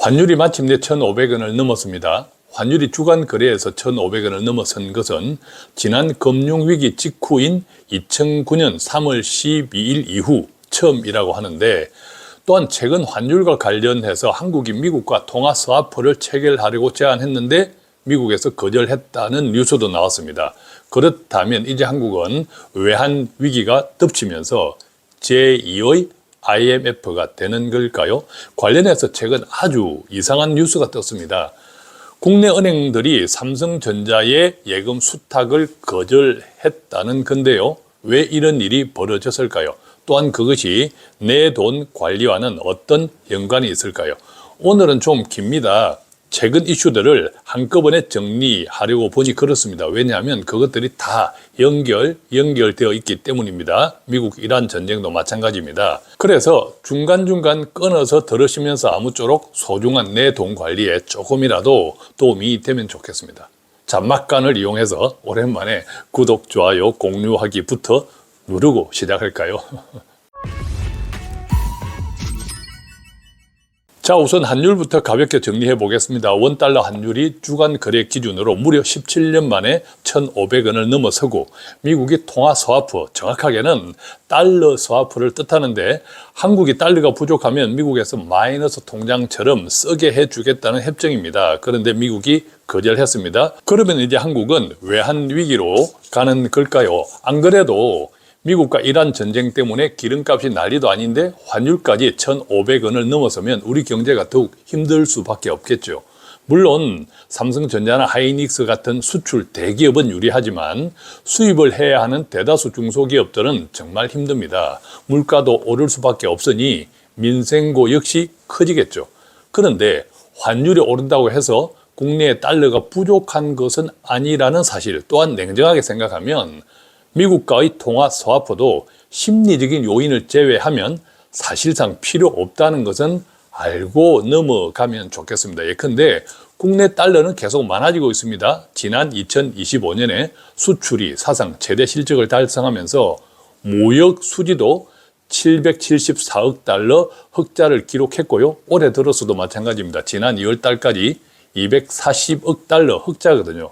환율이 마침내 1,500원을 넘었습니다. 환율이 주간 거래에서 1,500원을 넘어선 것은 지난 금융위기 직후인 2009년 3월 12일 이후 처음이라고 하는데, 또한 최근 환율과 관련해서 한국이 미국과 통화 스와프를 체결하려고 제안했는데 미국에서 거절했다는 뉴스도 나왔습니다. 그렇다면 이제 한국은 외환 위기가 덮치면서 제2의 IMF가 되는 걸까요? 관련해서 최근 아주 이상한 뉴스가 떴습니다. 국내 은행들이 삼성전자의 예금 수탁을 거절했다는 건데요. 왜 이런 일이 벌어졌을까요? 또한 그것이 내 돈 관리와는 어떤 연관이 있을까요? 오늘은 좀 깁니다. 최근 이슈들을 한꺼번에 정리하려고 보니 그렇습니다. 왜냐하면 그것들이 다 연결되어 있기 때문입니다. 미국 이란 전쟁도 마찬가지입니다. 그래서 중간중간 끊어서 들으시면서 아무쪼록 소중한 내 돈 관리에 조금이라도 도움이 되면 좋겠습니다. 잔막간을 이용해서 오랜만에 구독, 좋아요, 공유하기부터 누르고 시작할까요? 자, 우선 환율부터 가볍게 정리해 보겠습니다. 원달러 환율이 주간 거래 기준으로 무려 17년 만에 1,500원을 넘어서고, 미국이 통화 스와프, 정확하게는 달러 스와프를 뜻하는데, 한국이 달러가 부족하면 미국에서 마이너스 통장처럼 쓰게 해주겠다는 협정입니다. 그런데 미국이 거절했습니다. 그러면 이제 한국은 외환 위기로 가는 걸까요? 안 그래도 미국과 이란 전쟁 때문에 기름값이 난리도 아닌데 환율까지 1,500원을 넘어서면 우리 경제가 더욱 힘들 수밖에 없겠죠. 물론 삼성전자나 하이닉스 같은 수출 대기업은 유리하지만 수입을 해야 하는 대다수 중소기업들은 정말 힘듭니다. 물가도 오를 수밖에 없으니 민생고 역시 커지겠죠. 그런데 환율이 오른다고 해서 국내에 달러가 부족한 것은 아니라는 사실 또한 냉정하게 생각하면 미국과의 통화 스와프도 심리적인 요인을 제외하면 사실상 필요 없다는 것은 알고 넘어가면 좋겠습니다. 예컨대 국내 달러는 계속 많아지고 있습니다. 지난 2025년에 수출이 사상 최대 실적을 달성하면서 무역 수지도 774억 달러 흑자를 기록했고요. 올해 들어서도 마찬가지입니다. 지난 2월 달까지 240억 달러 흑자거든요.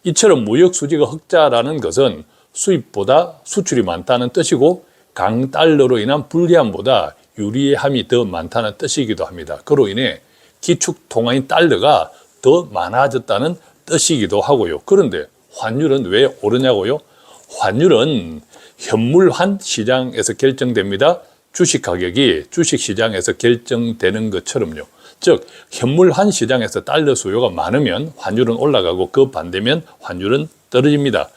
이처럼 무역 수지가 흑자라는 것은 수입보다 수출이 많다는 뜻이고 강달러로 인한 불리함보다 유리함이 더 많다는 뜻이기도 합니다. 그로 인해 기축 통화인 달러가 더 많아졌다는 뜻이기도 하고요. 그런데 환율은 왜 오르냐고요? 환율은 현물환 시장에서 결정됩니다. 주식 가격이 주식 시장에서 결정되는 것처럼요. 즉 현물환 시장에서 달러 수요가 많으면 환율은 올라가고 그 반대면 환율은 떨어집니다.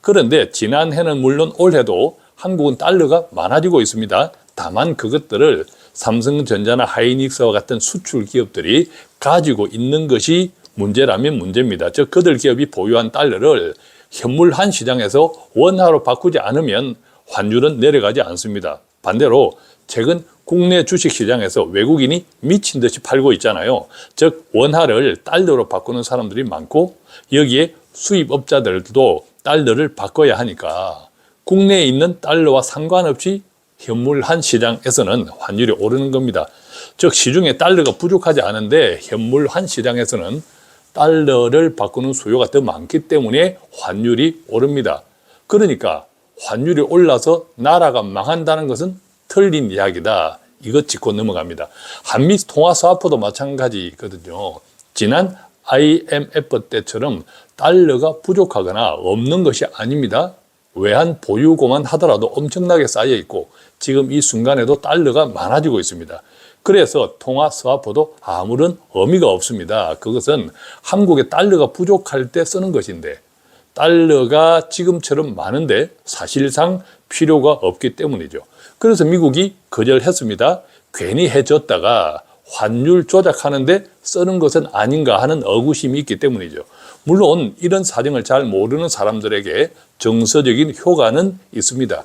그런데 지난해는 물론 올해도 한국은 달러가 많아지고 있습니다. 다만 그것들을 삼성전자나 하이닉스와 같은 수출 기업들이 가지고 있는 것이 문제라면 문제입니다. 즉 그들 기업이 보유한 달러를 현물환 시장에서 원화로 바꾸지 않으면 환율은 내려가지 않습니다. 반대로 최근 국내 주식시장에서 외국인이 미친 듯이 팔고 있잖아요. 즉 원화를 달러로 바꾸는 사람들이 많고 여기에 수입업자들도 달러를 바꿔야 하니까 국내에 있는 달러와 상관없이 현물환 시장에서는 환율이 오르는 겁니다. 즉 시중에 달러가 부족하지 않은데 현물환 시장에서는 달러를 바꾸는 수요가 더 많기 때문에 환율이 오릅니다. 그러니까 환율이 올라서 나라가 망한다는 것은 틀린 이야기다. 이것 짚고 넘어갑니다. 한미 통화 스와프도 마찬가지거든요. 지난 IMF 때처럼 달러가 부족하거나 없는 것이 아닙니다. 외환 보유고만 하더라도 엄청나게 쌓여 있고 지금 이 순간에도 달러가 많아지고 있습니다. 그래서 통화 스와프도 아무런 의미가 없습니다. 그것은 한국에 달러가 부족할 때 쓰는 것인데 달러가 지금처럼 많은데 사실상 필요가 없기 때문이죠. 그래서 미국이 거절했습니다. 괜히 해줬다가 환율 조작하는데 쓰는 것은 아닌가 하는 의구심이 있기 때문이죠. 물론 이런 사정을 잘 모르는 사람들에게 정서적인 효과는 있습니다.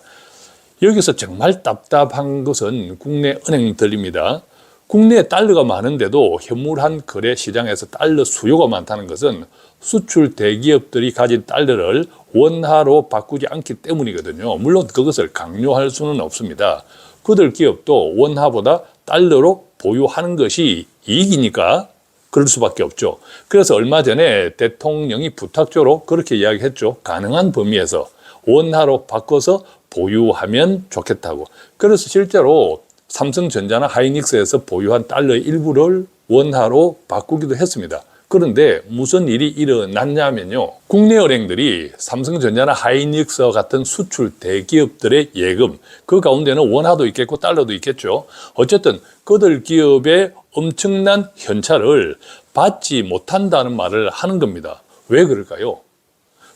여기서 정말 답답한 것은 국내 은행들입니다. 국내에 달러가 많은데도 현물환 거래 시장에서 달러 수요가 많다는 것은 수출 대기업들이 가진 달러를 원화로 바꾸지 않기 때문이거든요. 물론 그것을 강요할 수는 없습니다. 그들 기업도 원화보다 달러로 보유하는 것이 이익이니까 그럴 수밖에 없죠. 그래서 얼마 전에 대통령이 부탁조로 그렇게 이야기했죠. 가능한 범위에서 원화로 바꿔서 보유하면 좋겠다고. 그래서 실제로 삼성전자나 하이닉스에서 보유한 달러의 일부를 원화로 바꾸기도 했습니다. 그런데 무슨 일이 일어났냐면요. 국내 은행들이 삼성전자나 하이닉스와 같은 수출 대기업들의 예금, 그 가운데는 원화도 있겠고 달러도 있겠죠. 어쨌든 그들 기업의 엄청난 현찰을 받지 못한다는 말을 하는 겁니다. 왜 그럴까요?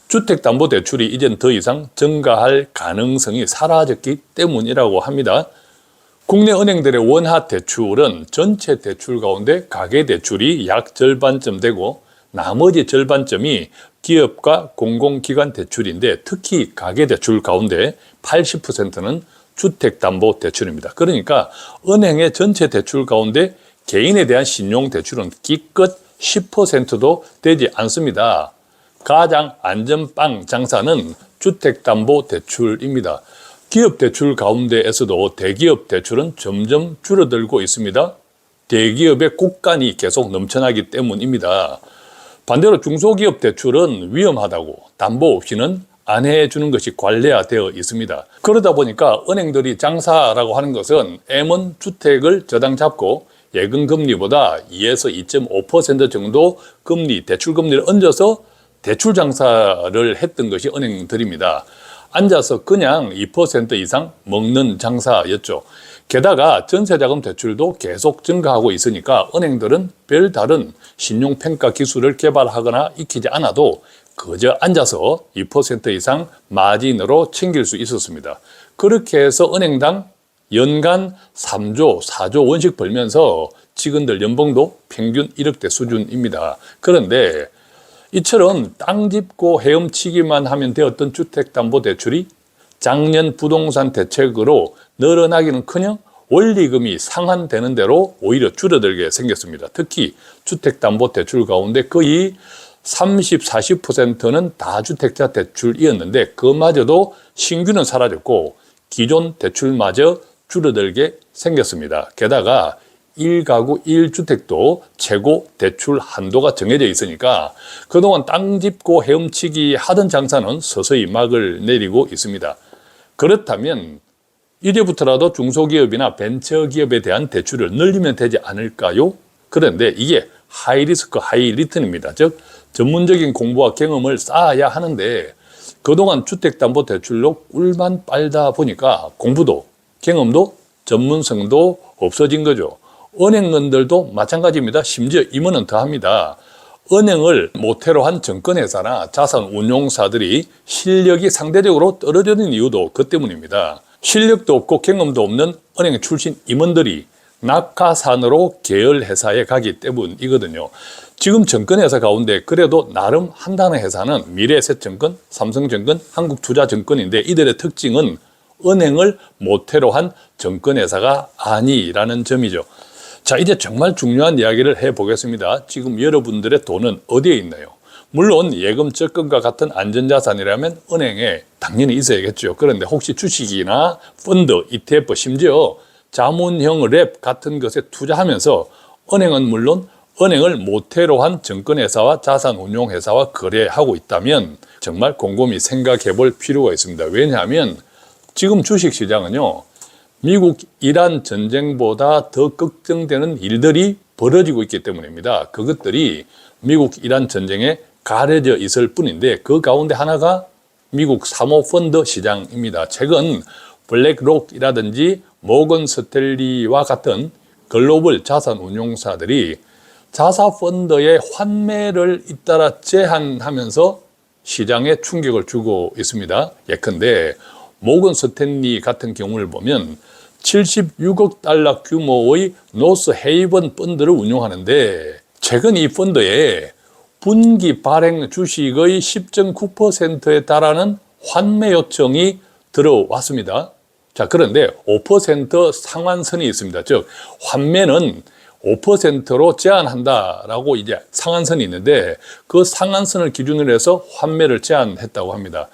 주택담보대출이 이젠 더 이상 증가할 가능성이 사라졌기 때문이라고 합니다. 국내 은행들의 원화 대출은 전체 대출 가운데 가계대출이 약 절반쯤 되고 나머지 절반쯤이 기업과 공공기관 대출인데 특히 가계대출 가운데 80%는 주택담보대출입니다. 그러니까 은행의 전체 대출 가운데 개인에 대한 신용대출은 기껏 10%도 되지 않습니다. 가장 안전빵 장사는 주택담보대출입니다. 기업 대출 가운데에서도 대기업 대출은 점점 줄어들고 있습니다. 대기업의 곳간이 계속 넘쳐나기 때문입니다. 반대로 중소기업 대출은 위험하다고 담보 없이는 안 해주는 것이 관례화되어 있습니다. 그러다 보니까 은행들이 장사라고 하는 것은 M1 주택을 저당 잡고 예금 금리보다 2에서 2.5% 정도 금리, 대출 금리를 얹어서 대출 장사를 했던 것이 은행들입니다. 앉아서 그냥 2% 이상 먹는 장사였죠. 게다가 전세자금 대출도 계속 증가하고 있으니까 은행들은 별다른 신용평가 기술을 개발하거나 익히지 않아도 그저 앉아서 2% 이상 마진으로 챙길 수 있었습니다. 그렇게 해서 은행당 연간 3조, 4조 원씩 벌면서 직원들 연봉도 평균 1억대 수준입니다. 그런데 이처럼 땅 짚고 헤엄치기만 하면 되었던 주택담보대출이 작년 부동산 대책으로 늘어나기는커녕 원리금이 상환되는 대로 오히려 줄어들게 생겼습니다. 특히 주택담보대출 가운데 거의 30, 40%는 다주택자 대출이었는데 그마저도 신규는 사라졌고 기존 대출마저 줄어들게 생겼습니다. 게다가 1가구 1주택도 최고 대출 한도가 정해져 있으니까 그동안 땅 짚고 헤엄치기 하던 장사는 서서히 막을 내리고 있습니다. 그렇다면 이제부터라도 중소기업이나 벤처기업에 대한 대출을 늘리면 되지 않을까요? 그런데 이게 하이리스크 하이리턴입니다. 즉 전문적인 공부와 경험을 쌓아야 하는데 그동안 주택담보대출로 꿀만 빨다 보니까 공부도 경험도 전문성도 없어진 거죠. 은행원들도 마찬가지입니다. 심지어 임원은 더합니다. 은행을 모태로 한 증권회사나 자산운용사들이 실력이 상대적으로 떨어지는 이유도 그 때문입니다. 실력도 없고 경험도 없는 은행 출신 임원들이 낙하산으로 계열회사에 가기 때문이거든요. 지금 증권회사 가운데 그래도 나름 한다는 회사는 미래에셋증권, 삼성증권, 한국투자증권인데 이들의 특징은 은행을 모태로 한 증권회사가 아니라는 점이죠. 자, 이제 정말 중요한 이야기를 해보겠습니다. 지금 여러분들의 돈은 어디에 있나요? 물론 예금 적금과 같은 안전자산이라면 은행에 당연히 있어야겠죠. 그런데 혹시 주식이나 펀드, ETF, 심지어 자문형 랩 같은 것에 투자하면서 은행은 물론 은행을 모태로 한 증권회사와 자산운용회사와 거래하고 있다면 정말 곰곰이 생각해 볼 필요가 있습니다. 왜냐하면 지금 주식시장은요, 미국 이란 전쟁보다 더 걱정되는 일들이 벌어지고 있기 때문입니다. 그것들이 미국 이란 전쟁에 가려져 있을 뿐인데 그 가운데 하나가 미국 사모펀드 시장입니다. 최근 블랙록이라든지 모건 스탠리와 같은 글로벌 자산운용사들이 자사펀드의 환매를 잇따라 제한하면서 시장에 충격을 주고 있습니다. 예컨대 모건 스탠리 같은 경우를 보면 76억 달러 규모의 노스 헤이븐 펀드를 운용하는데 최근 이 펀드에 분기 발행 주식의 10.9%에 달하는 환매 요청이 들어왔습니다. 자, 그런데 5% 상한선이 있습니다. 즉, 환매는 5%로 제한한다라고 이제 상한선이 있는데 그 상한선을 기준으로 해서 환매를 제한했다고 합니다.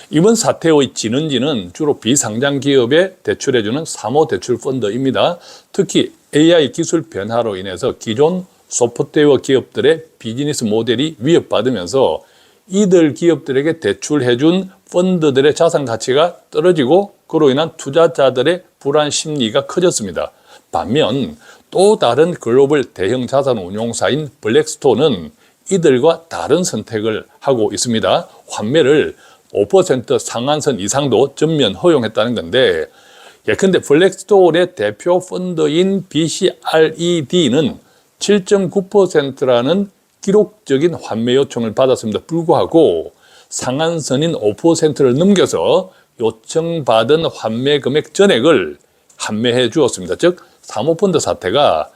이번 사태의 진원지는 주로 비상장 기업에 대출해주는 사모대출 펀드입니다. 특히 AI 기술 변화로 인해서 기존 소프트웨어 기업들의 비즈니스 모델이 위협받으면서 이들 기업들에게 대출해준 펀드들의 자산 가치가 떨어지고 그로 인한 투자자들의 불안 심리가 커졌습니다. 반면 또 다른 글로벌 대형 자산 운용사인 블랙스톤은 이들과 다른 선택을 하고 있습니다. 환매를 5% 상한선 이상도 전면 허용했다는 건데, 예컨대 블랙스톤의 대표 펀드인 BCRED는 7.9%라는 기록적인 환매 요청을 받았음에도 불구하고 상한선인 5%를 넘겨서 요청받은 환매 금액 전액을 환매해 주었습니다. 즉 사모펀드 사태가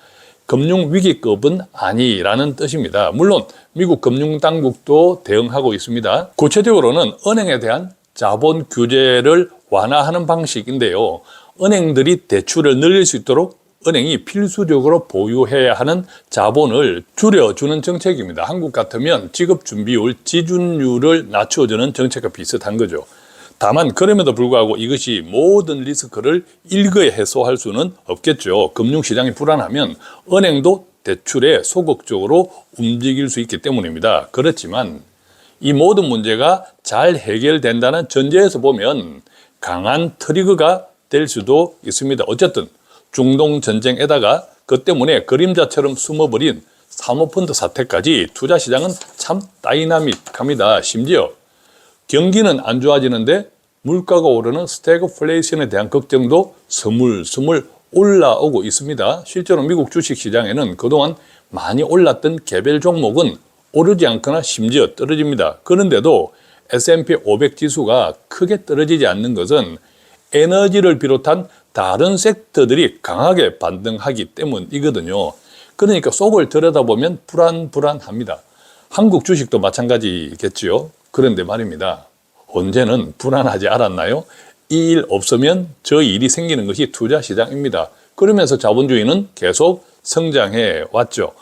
금융위기급은 아니라는 뜻입니다. 물론 미국 금융당국도 대응하고 있습니다. 구체적으로는 은행에 대한 자본 규제를 완화하는 방식인데요. 은행들이 대출을 늘릴 수 있도록 은행이 필수적으로 보유해야 하는 자본을 줄여주는 정책입니다. 한국 같으면 지급준비율, 지준율을 낮춰주는 정책과 비슷한 거죠. 다만 그럼에도 불구하고 이것이 모든 리스크를 일거에 해소할 수는 없겠죠. 금융시장이 불안하면 은행도 대출에 소극적으로 움직일 수 있기 때문입니다. 그렇지만 이 모든 문제가 잘 해결된다는 전제에서 보면 강한 트리거가 될 수도 있습니다. 어쨌든 중동 전쟁에다가 그 때문에 그림자처럼 숨어버린 사모펀드 사태까지 투자시장은 참 다이나믹합니다. 심지어 경기는 안 좋아지는데 물가가 오르는 스태그플레이션에 대한 걱정도 스물스물 올라오고 있습니다. 실제로 미국 주식시장에는 그동안 많이 올랐던 개별 종목은 오르지 않거나 심지어 떨어집니다. 그런데도 S&P 500 지수가 크게 떨어지지 않는 것은 에너지를 비롯한 다른 섹터들이 강하게 반등하기 때문이거든요. 그러니까 속을 들여다보면 불안합니다. 한국 주식도 마찬가지겠지요. 그런데 말입니다. 언제는 불안하지 않았나요? 이 일 없으면 저 일이 생기는 것이 투자시장입니다. 그러면서 자본주의는 계속 성장해 왔죠.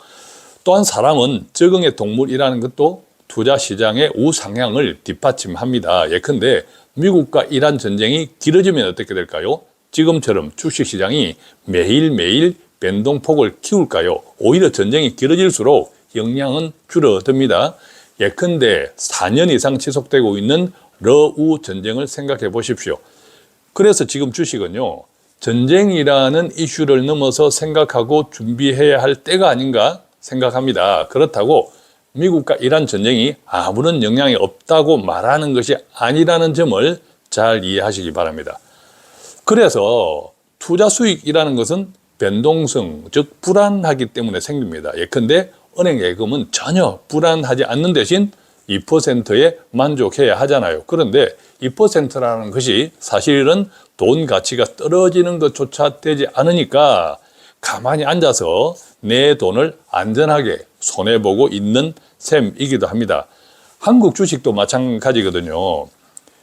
또한 사람은 적응의 동물이라는 것도 투자시장의 우상향을 뒷받침합니다. 예컨대 미국과 이란 전쟁이 길어지면 어떻게 될까요? 지금처럼 주식시장이 매일매일 변동폭을 키울까요? 오히려 전쟁이 길어질수록 영향은 줄어듭니다. 예컨대 4년 이상 지속되고 있는 러우 전쟁을 생각해 보십시오. 그래서 지금 주식은요, 전쟁이라는 이슈를 넘어서 생각하고 준비해야 할 때가 아닌가 생각합니다. 그렇다고 미국과 이란 전쟁이 아무런 영향이 없다고 말하는 것이 아니라는 점을 잘 이해하시기 바랍니다. 그래서 투자 수익이라는 것은 변동성, 즉 불안하기 때문에 생깁니다. 예컨대 은행 예금은 전혀 불안하지 않는 대신 2%에 만족해야 하잖아요. 그런데 2%라는 것이 사실은 돈 가치가 떨어지는 것조차 되지 않으니까 가만히 앉아서 내 돈을 안전하게 손해보고 있는 셈이기도 합니다. 한국 주식도 마찬가지거든요.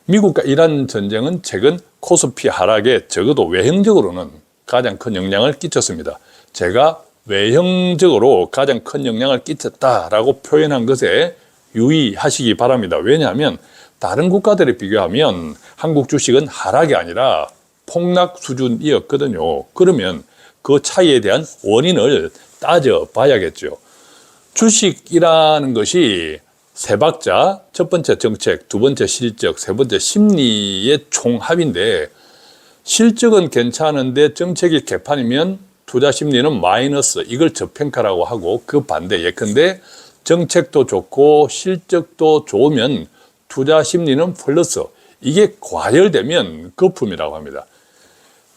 미국과 이란 전쟁은 최근 코스피 하락에 적어도 외형적으로는 가장 큰 영향을 끼쳤습니다. 제가 외형적으로 가장 큰 영향을 끼쳤다라고 표현한 것에 유의하시기 바랍니다. 왜냐하면 다른 국가들에 비교하면 한국 주식은 하락이 아니라 폭락 수준이었거든요. 그러면 그 차이에 대한 원인을 따져봐야겠죠. 주식이라는 것이 세 박자, 첫 번째 정책, 두 번째 실적, 세 번째 심리의 총합인데, 실적은 괜찮은데 정책이 개판이면 투자 심리는 마이너스, 이걸 저평가라고 하고, 그 반대, 예컨대 정책도 좋고 실적도 좋으면 투자 심리는 플러스, 이게 과열되면 거품이라고 합니다.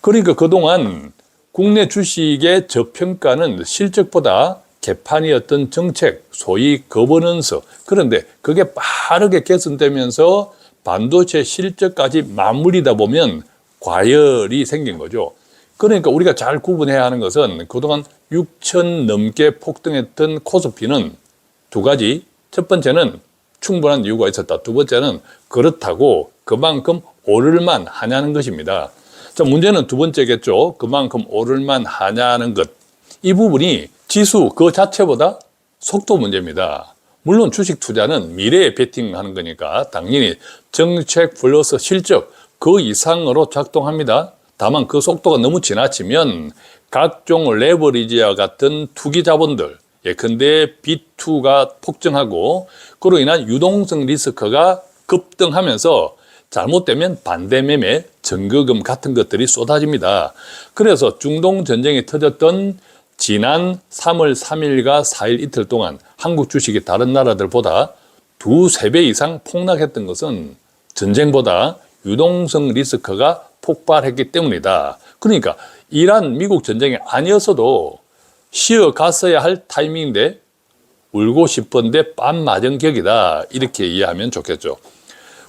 그러니까 그동안 국내 주식의 저평가는 실적보다 개판이었던 정책, 소위 거버넌스, 그런데 그게 빠르게 개선되면서 반도체 실적까지 맞물리다 보면 과열이 생긴 거죠. 그러니까 우리가 잘 구분해야 하는 것은 그동안 6천 넘게 폭등했던 코스피는 두 가지. 첫 번째는 충분한 이유가 있었다. 두 번째는 그렇다고 그만큼 오를만 하냐는 것입니다. 자, 문제는 두 번째겠죠. 그만큼 오를만 하냐는 것. 이 부분이 지수 그 자체보다 속도 문제입니다. 물론 주식 투자는 미래에 베팅하는 거니까 당연히 정책 플러스 실적 그 이상으로 작동합니다. 다만 그 속도가 너무 지나치면 각종 레버리지와 같은 투기 자본들, 예컨대 B2가 폭증하고 그로 인한 유동성 리스크가 급등하면서 잘못되면 반대매매, 증거금 같은 것들이 쏟아집니다. 그래서 중동 전쟁이 터졌던 지난 3월 3일과 4일 이틀 동안 한국 주식이 다른 나라들보다 두세 배 이상 폭락했던 것은 전쟁보다 유동성 리스크가 폭발했기 때문이다. 그러니까 이란 미국 전쟁이 아니었어도 쉬어갔어야 할 타이밍인데 울고 싶은데 빰 맞은 격이다. 이렇게 이해하면 좋겠죠.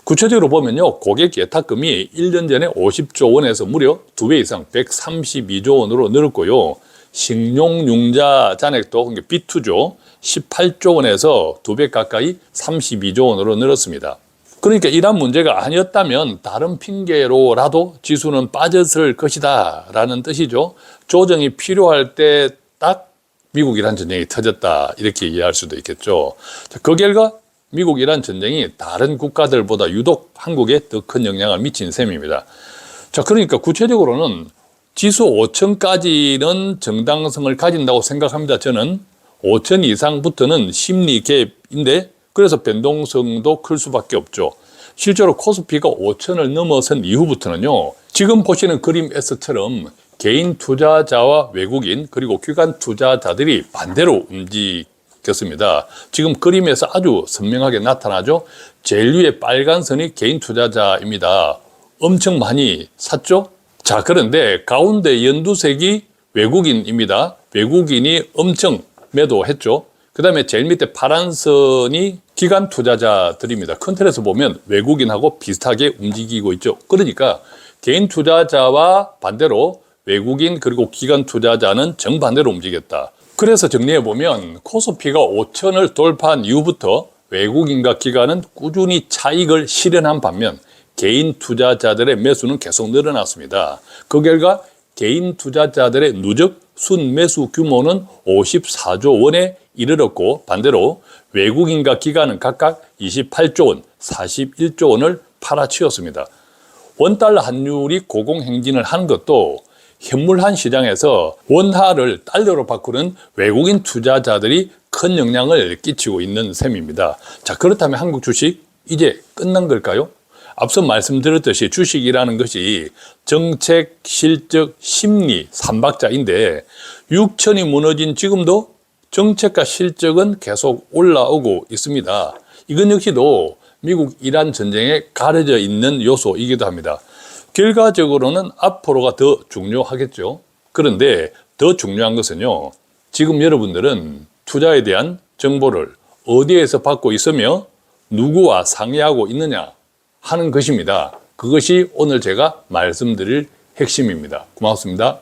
구체적으로 보면요, 고객 예탁금이 1년 전에 50조 원에서 무려 2배 이상 132조 원으로 늘었고요. 신용융자 잔액도 그러니까 B2조 18조 원에서 2배 가까이 32조 원으로 늘었습니다. 그러니까 이란 문제가 아니었다면 다른 핑계로라도 지수는 빠졌을 것이다 라는 뜻이죠. 조정이 필요할 때 딱 미국 이란 전쟁이 터졌다 이렇게 이해할 수도 있겠죠. 그 결과 미국 이란 전쟁이 다른 국가들보다 유독 한국에 더 큰 영향을 미친 셈입니다. 자, 그러니까 구체적으로는 지수 5천까지는 정당성을 가진다고 생각합니다. 저는 5천 이상부터는 심리 갭인데 그래서 변동성도 클 수밖에 없죠. 실제로 코스피가 5천을 넘어선 이후부터는요, 지금 보시는 그림 S처럼 개인 투자자와 외국인 그리고 기관 투자자들이 반대로 움직였습니다. 지금 그림에서 아주 선명하게 나타나죠. 제일 위에 빨간 선이 개인 투자자입니다. 엄청 많이 샀죠. 자, 그런데 가운데 연두색이 외국인입니다. 외국인이 엄청 매도했죠. 그 다음에 제일 밑에 파란 선이 기관 투자자들입니다. 큰 틀에서 보면 외국인하고 비슷하게 움직이고 있죠. 그러니까 개인 투자자와 반대로 외국인 그리고 기관 투자자는 정반대로 움직였다. 그래서 정리해보면 코스피가 5천을 돌파한 이후부터 외국인과 기관은 꾸준히 차익을 실현한 반면 개인 투자자들의 매수는 계속 늘어났습니다. 그 결과 개인 투자자들의 누적 순매수 규모는 54조 원에 이르렀고 반대로 외국인과 기관은 각각 28조 원, 41조 원을 팔아치웠습니다. 원달러 환율이 고공행진을 한 것도 현물한 시장에서 원화를 달러로 바꾸는 외국인 투자자들이 큰 영향을 끼치고 있는 셈입니다. 자, 그렇다면 한국 주식 이제 끝난 걸까요? 앞서 말씀드렸듯이 주식이라는 것이 정책, 실적, 심리 삼박자인데 6천이 무너진 지금도 정책과 실적은 계속 올라오고 있습니다. 이건 역시도 미국 이란 전쟁에 가려져 있는 요소이기도 합니다. 결과적으로는 앞으로가 더 중요하겠죠. 그런데 더 중요한 것은요, 지금 여러분들은 투자에 대한 정보를 어디에서 받고 있으며 누구와 상의하고 있느냐 하는 것입니다. 그것이 오늘 제가 말씀드릴 핵심입니다. 고맙습니다.